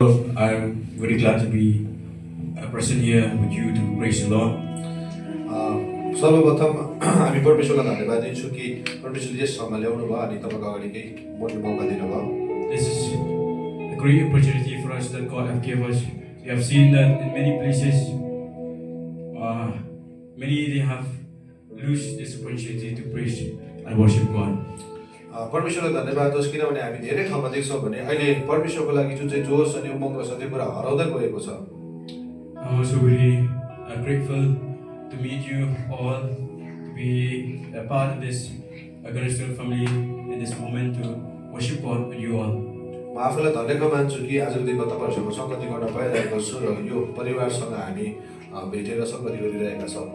I'm very glad to be present here with you to praise the Lord. सर्वप्रथम हामी परमेश्वरलाई धन्यवाद दिन्छौँ कि परमेश्वरले यस ठाउँमा ल्याउनु भयो अनि तपाईँको अगाडि केही बोल्ने मौका दिनुभयो। This is a great opportunity for us that God has given us. We have seen that in many places, many they have lost this opportunity to praise and worship God. परमेश्वरलाई धन्यवाद होस् किनभने हामी धेरै ठाउँमा देख्छौँ भने अहिले परमेश्वरको लागि जुन चाहिँ जोस अनि उमङ्ग छ त्यो कुरा हराउँदै गएको छ। I'm also really grateful to meet you all, to be a part of this Cornerstone family in this moment to worship God with you all. म आफूलाई धन्यवाद मान्छु कि आजको दिनमा तपाईँहरूसँग सङ्गति गर्न पाइरहेको छु र यो परिवारसँग हामी भेटेर सङ्गति गरिरहेका छौँ।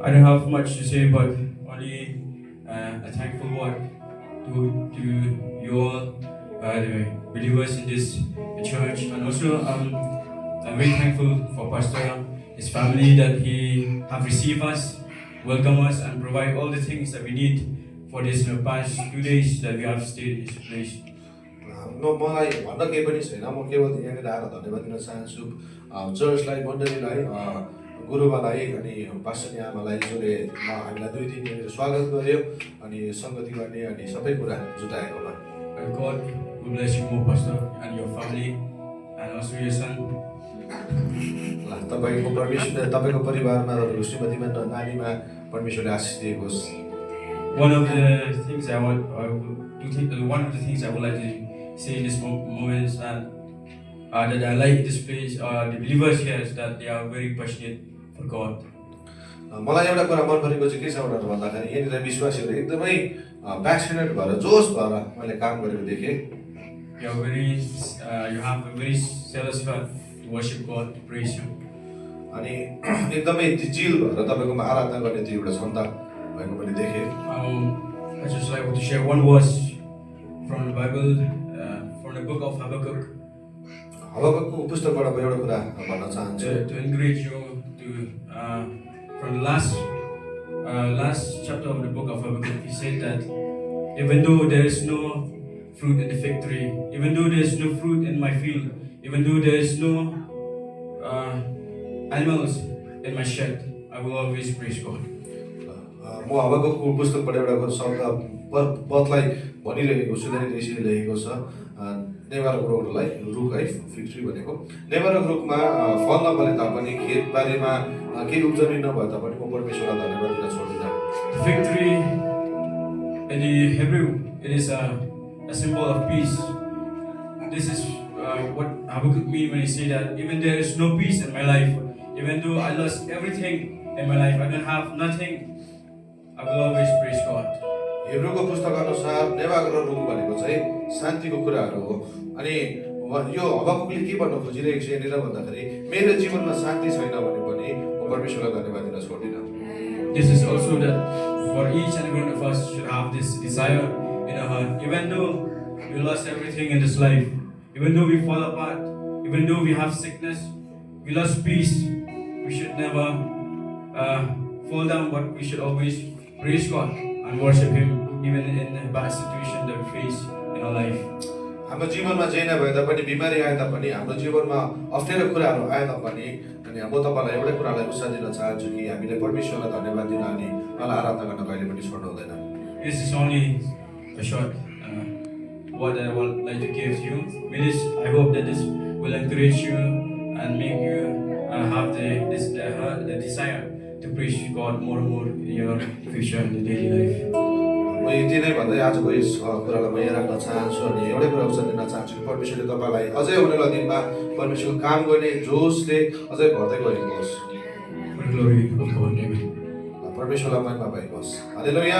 I don't have much to say, but only a thankful word to you all, the believers in this church, and also I'm very thankful for Pastor, his family, that he have received us, welcome us, and provide all the things that we need for this past 2 days that we have stayed in this place. मलाई भन्न केही पनि छैन, म केवल यहाँनिर आएर धन्यवाद दिन चाहन्छु चर्चलाई, मण्डलीलाई, गुरुबालाई अनि पास्टर आमालाई जसले हामीलाई 2 दिन यहाँनिर स्वागत गर्यो अनि सङ्गति गर्ने अनि सबै कुरा जुटाएकोमा। God will bless you more, Pastor, and your family, and also your son. तपाईको परमेश्वरले तपाईको परिवारमा र श्रीमतीमा नानीमा परमेश्वरले आशीष दिएको होस्। One of the things I would like to say in this moment is that I like this place. The believers here is that they are very passionate for God. मलाई एउटा कुरा मन परेको चाहिँ के छ भन्दाखेरि यहाँनिर विश्वासीहरू एकदमै प्यासनेट भएर जोश भएर मैले काम गरेको देखेँ। You have a very zealous heart to worship God, to praise Him. अनि एकदमै जिल भएर तपाईँकोमा आराधना गर्ने त्यो एउटा क्षमता भएको मैले देखेँ। I just like to share one verse from the Bible, from the book of Habakkuk. हबक्कुकको पुस्तकबाट म एउटा कुरा भन्न चाहन्छु। To encourage you to from the last chapter of the book of Habakkuk, he said that even though there is no fruit in the fig tree, even though there is no fruit in my field, even though there is no animals in my shed, I will always praise God. म हबक्कुकको पुस्तकबाट एउटा शब्द पदलाई भनिरहेको छु, त्यसरी लेखेको छ नेवारको रुखलाई रुख है, फिग ट्री भनेको नेवारको रुखमा फल नफले तापनि खेतबारीमा केही उब्जनी नभए तापनि म परमेश्वरलाई धन्यवाद दिन छोड्दिनँ। The fig tree in the Hebrew, it is a symbol of peace. This is what Habakkuk means when he say that even there is no peace in my life, even though I lost everything in my life, I don't have nothing, I will always praise God. हिब्रूको पुस्तक अनुसार नेवारको रुख भनेको चाहिँ शान्तिको कुराहरू हो अनि यो हबक्कुकले के भन्न खोजिरहेको छ यहाँनिर भन्दाखेरि मेरो जीवनमा शान्ति छैन भने पनि म परमेश्वरलाई धन्यवाद दिन छोड्दिनँ। This is also that for each and every one of us should have this desire in our heart. Even though we lost everything in this life, even though we fall apart, even though we have sickness, we lost peace, we should never fall down, but we should always praise God and worship Him even in the bad situation that we face in our life. हाम्रो जीवनमा जे नभए तापनि बिमारी आए तापनि हाम्रो जीवनमा अप्ठ्यारो कुराहरू आए तापनि अनि म तपाईलाई एउटै कुरालाई उत्साह दिन चाहन्छु कि हामीले परमेश्वरलाई धन्यवाद दिन अनि उहाँलाई आराधना गर्न कहिले पनि छोड्नु हुँदैन। This is only a short what I would like to give you. I hope that this will encourage you and make you have the desire to praise God more and more in your future in the daily life. म यति नै भन्दै आजको यस कुरालाई म यहाँ राख्न चाहन्छु अनि एउटै कुरा उत्साह दिन चाहन्छु कि परमेश्वरले तपाईँलाई अझै आउने दिनमा परमेश्वरको काम गर्ने जोसले अझै भर्दै गएको होस्। For the glory of God, amen. परमेश्वरलाई महिमा भएको होस्। हालेलुया।